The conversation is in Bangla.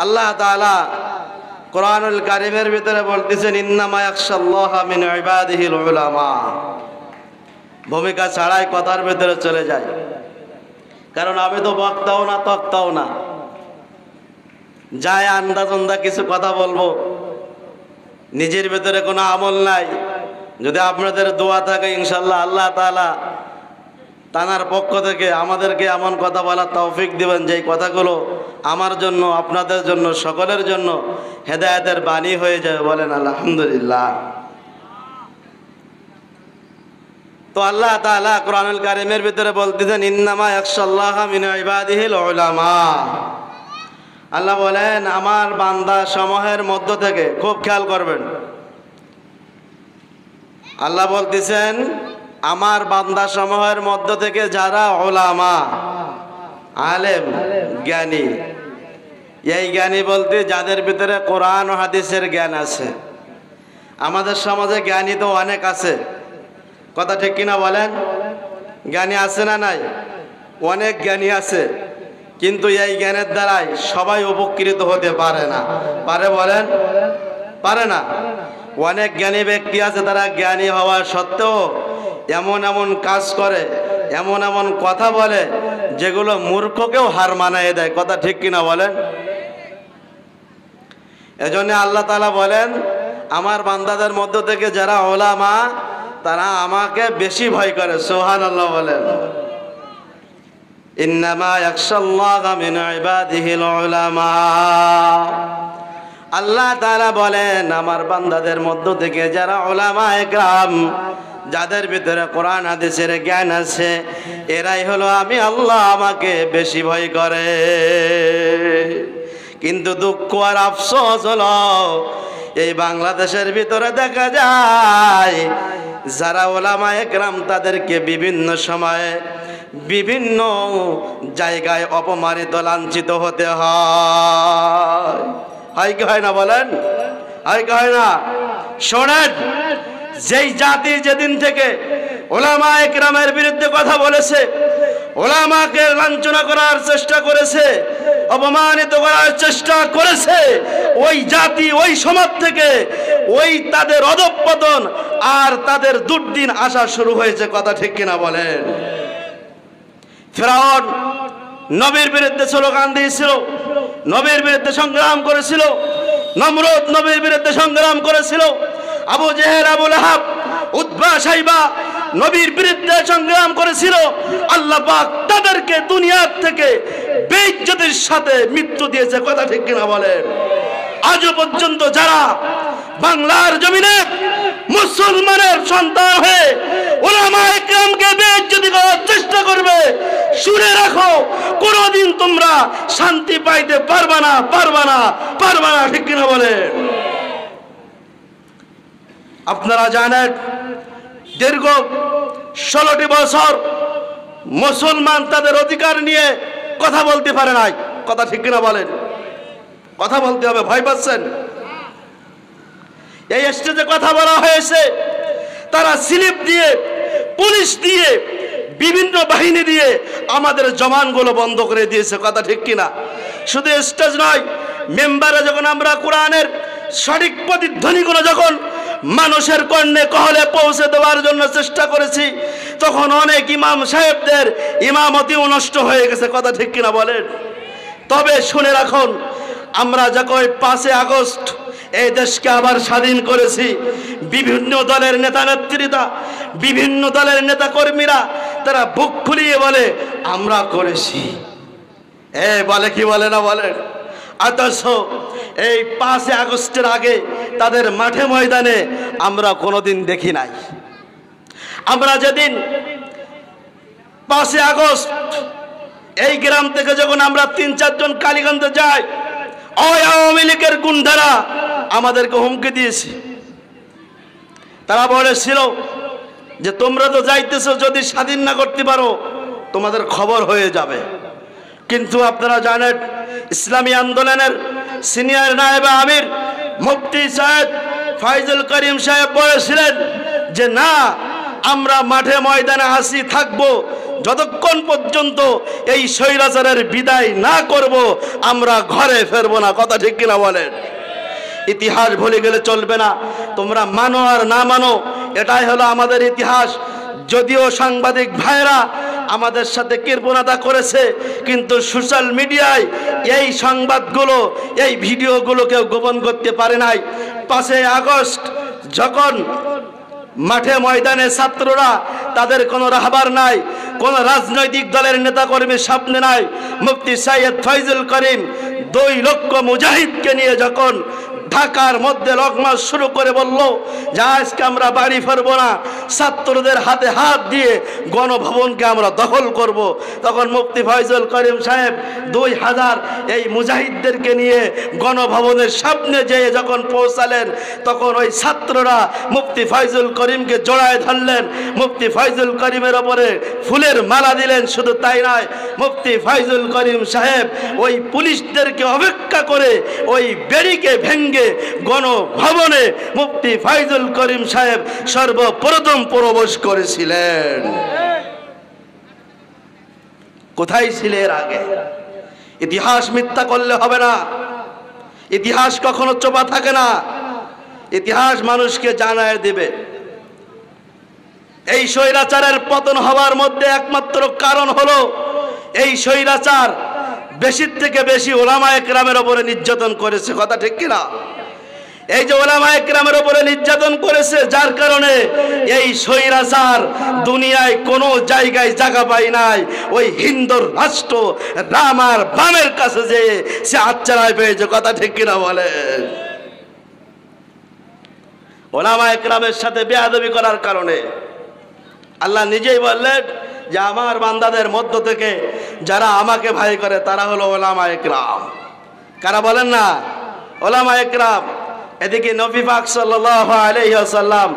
আল্লাহ তাআলা কোরআনুল কারীমের ভিতরে বলতেছেন ইন্নামা ইয়াখশাল্লাহা মিন ইবাদিহিল উলামা। ভূমিকা ছাড়াই কথার ভিতরে চলে যায়, কারণ আমি তো বক্তাও না তক্তাও না, যায় আন্দাজন্দা কিছু কথা বলবো, নিজের ভিতরে কোনো আমল নাই। যদি আপনাদের দোয়া থাকে ইনশাল্লাহ আল্লাহ তাআলা তানার পক্ষ থেকে আমাদেরকে এমন কথা বলার তৌফিক দিবেন যেই কথাগুলো আমার জন্য, আপনাদের জন্য, সকলের জন্য হেদায়েতের বাণী হয়ে যাবে। বলেন আলহামদুলিল্লাহ। তো আল্লাহ তাআলা কোরআনুল কারীমের ভিতরে বলতেছেন ইন্নামা ইয়াখশাল্লাহা মিন ইবাদিহিল উলামা। আল্লাহ বলেন আমার বান্দা সমূহের মধ্য থেকে, খুব খেয়াল করবেন, আল্লাহ বলতেছেন আমার বান্দা সমূহের মধ্য থেকে যারা উলামা, আলেম, জ্ঞানী। এই জ্ঞানী বলতে যাদের ভিতরে কোরআন ও হাদিসের জ্ঞান আছে। আমাদের সমাজে জ্ঞানী তো অনেক আছে, কথা ঠিক কিনা বলেন? জ্ঞানী আছে না নাই? অনেক জ্ঞানী আছে, কিন্তু এই জ্ঞানের দ্বারাই সবাই উপকৃত হতে পারে না। পারে? বলেন পারে না। অনেক জ্ঞানী ব্যক্তি আছে, তারা জ্ঞানী হওয়া সত্ত্বেও এমন এমন কাজ করে, এমন এমন কথা বলে যেগুলো মূর্খকেও হার মানায় দেয়, কথা ঠিক কিনা বলেন? এজন্য আল্লাহ তাআলা বলেন আমার বান্দাদের মধ্য থেকে যারা উলামা তারা আমাকে বেশি ভয় করে। সুবহানাল্লাহ বলেন। ইন্নামা ইয়াখশাল্লাহা মিন ইবাদিহিল উলামা। আল্লাহ তাআলা বলেন আমার বান্দাদের মধ্য থেকে যারা উলামায়ে কেরাম, যাদের ভিতরে কোরআন হাদিসের জ্ঞান আছে, এরাই হলো আমি আল্লাহ আমাকে বেশি ভয় করে। কিন্তু দুঃখ আর আফসোস হলো এই বাংলাদেশের ভিতরে দেখা যায় যারা উলামায়ে কেরাম তাদেরকে বিভিন্ন সময়ে বিভিন্ন জায়গায় অপমানিত, লাঞ্ছিত হতে হয় কি হয় না? বলেন হয় কি হয় না? শোনেন, যেই জাতি যেদিন থেকে উলামায়ে কেরামের বিরুদ্ধে কথা বলেছে, উলামাকে লাঞ্ছনা করার চেষ্টা করেছে, অপমানিত করার চেষ্টা করেছে, ওই জাতি, ওই সমাজ থেকে ওই তাদের অধঃপতন আর তাদের দুর্দিন আসা শুরু হয়েছে, কথা ঠিক কিনা বলেন? ফিরআউন নবীর বিরুদ্ধে স্লোগান দিয়েছিল, নবীর বিরুদ্ধে সংগ্রাম করেছিল, নমরুদ নবীর বিরুদ্ধে সংগ্রাম করেছিল, আবু জেহেল, আবু লাহাব, উতবা, শাইবা নবীর বিরুদ্ধে সংগ্রাম করেছিল। আল্লাহ পাক তাদেরকে দুনিয়ার থেকে বেইজ্জতির সাথে মৃত্যু দিয়েছে, কথা ঠিক কিনা বলেন? আজও পর্যন্ত যারা বাংলার জমিনে মুসলমানের সন্তান হয়ে উলামায়ে কেরামকে বেইজ্জতি করার চেষ্টা করবে, শুনে রাখো কোনদিন তোমরা শান্তি পাইতে পারবা না, পারবা না, পারবা না, ঠিক কিনা বলেন? আপনারা জানেন দীর্ঘ 16টি বছর মুসলমান তাদের অধিকার নিয়ে কথা বলতে পারে নাই, কথা ঠিক কিনা বলেন? কথা বলতে হবে, ভয় পাচ্ছেন? এই স্টেজে কথা বলা হয়েছে, তারা স্লিপ দিয়ে, পুলিশ দিয়ে, বিভিন্ন বাহিনী দিয়ে আমাদের জমানগুলো বন্ধ করে দিয়েছে, কথা ঠিক কিনা? শুধু স্টেজ নয়, মেম্বারে যখন আমরা কোরআনের সঠিক প্রতিধ্বনিগুলো যখন মানুষের কর্ণে কহলে পৌঁছে দেওয়ার জন্য চেষ্টা করেছি, তখন অনেক ইমাম সাহেবদের ইমামতিও নষ্ট হয়ে গেছে, কথা ঠিক কিনা বলেন? তবে শুনে রাখুন, আমরা যখন 5 আগস্ট এই দেশকে আবার স্বাধীন করেছি, বিভিন্ন দলের নেতা নেত্রীরা, বিভিন্ন দলের নেতা কর্মীরা তারা বুক ফুলিয়ে বলে আমরা করেছি, বলে কি বলে না বলেন? অথচ এই 5 আগস্টের আগে তাদের মাঠে ময়দানে আমরা কোনোদিন দেখি নাই। আমরা যেদিন 5 আগস্ট এই গ্রাম থেকে যখন আমরা 3-4 জন কালীগঞ্জে যাই, আওয়ামী লীগের গুন্ডারা আমাদেরকে হুমকি দিয়েছে। তারা বলেছিল যে তোমরা তো যাইতেছো, যদি স্বাধীন না করতে পারো তোমাদের খবর হয়ে যাবে। কিন্তু আপনারা জানেন ইসলামী আন্দোলনের সিনিয়র নায়েবে আমির মুফতি সাহেব ফাইজুল করিম সাহেব বলেছিলেন যে না, আমরা মাঠে ময়দানে আসি থাকবো যতক্ষণ পর্যন্ত এই স্বৈরাচারের বিদায় না করব আমরা ঘরে ফিরবো না। কথা ঠিক কিনা বলেন? ইতিহাস ভুলে গেলে চলবে না। তোমরা মানো আর না মানো, এটাই হলো আমাদের ইতিহাস। যদিও সাংবাদিক ভাইরা আমাদের সাথে কৃপণতা করেছে, কিন্তু সোশ্যাল মিডিয়ায় এই সংবাদগুলো, এই ভিডিওগুলো কেউ গোপন করতে পারে নাই। 5 আগস্ট যখন মাঠে ময়দানে ছাত্ররা, তাদের কোনো রাহবার নাই, কোন রাজনৈতিক দলের নেতাকর্মীর সামনে নাই, মুফতি সৈয়দ ফয়জুল করিম 2 লক্ষ মুজাহিদকে নিয়ে যখন ঢাকার মধ্যে লকমাস শুরু করে বলল যে আজকে আমরা বাড়ি ফিরবো না, ছাত্রদের হাতে হাত দিয়ে গণভবনকে আমরা দখল করব, তখন মুফতি ফয়জুল করিম সাহেব 2000 এই মুজাহিদদেরকে নিয়ে গণভবনের সামনে যেয়ে যখন পৌঁছালেন, তখন ওই ছাত্ররা মুফতি ফয়জুল করিমকে জড়ায় ধরলেন, মুফতি ফয়জুল করিমের ওপরে ফুলের মালা দিলেন। শুধু তাই নয়, মুফতি ফয়জুল করিম সাহেব ওই পুলিশদেরকে অপেক্ষা করে ওই বেড়িকে ভেঙ্গে গণভবনে মুফতি ফয়জুল করিম সাহেব সর্বপ্রথম প্রবেশ করেছিলেন। কোথায় ছিল এর আগে? ইতিহাস মিথ্যা করলে হবে না। ইতিহাস কখনো চোপা থাকে না। ইতিহাস মানুষকে জানায় দেবে। এই স্বৈরাচারের পতন হওয়ার মধ্যে একমাত্র কারণ হলো এই স্বৈরাচার বেশির থেকে বেশি ওলামায়ে কেরামের উপরে নির্যাতন করেছে। কথা ঠিক কিনা? এই যে ওলামায়ে কেরামের উপরে নির্যাতন করেছে, যার কারণে এই স্বৈরাচার দুনিয়ায় কোনো জায়গায় জায়গা পায় নাই। ওই হিন্দুর রাষ্ট্র রামার বামের কাছে যে সে আচ্ছারায় পেয়েছে। কথা ঠিক কিনা বলেন? ওলামায়ে কেরামের সাথে বেয়াদবি করার কারণে আল্লাহ নিজেই বললেন যে আমার বান্দাদের মধ্য থেকে যারা আমাকে ভয় করে তারা হলো ওলামায়ে কেরাম। কারা বলেন না? ওলামায়ে কেরাম। এদিকে নবী পাক সাল্লাল্লাহু আলাইহি ওয়াসাল্লাম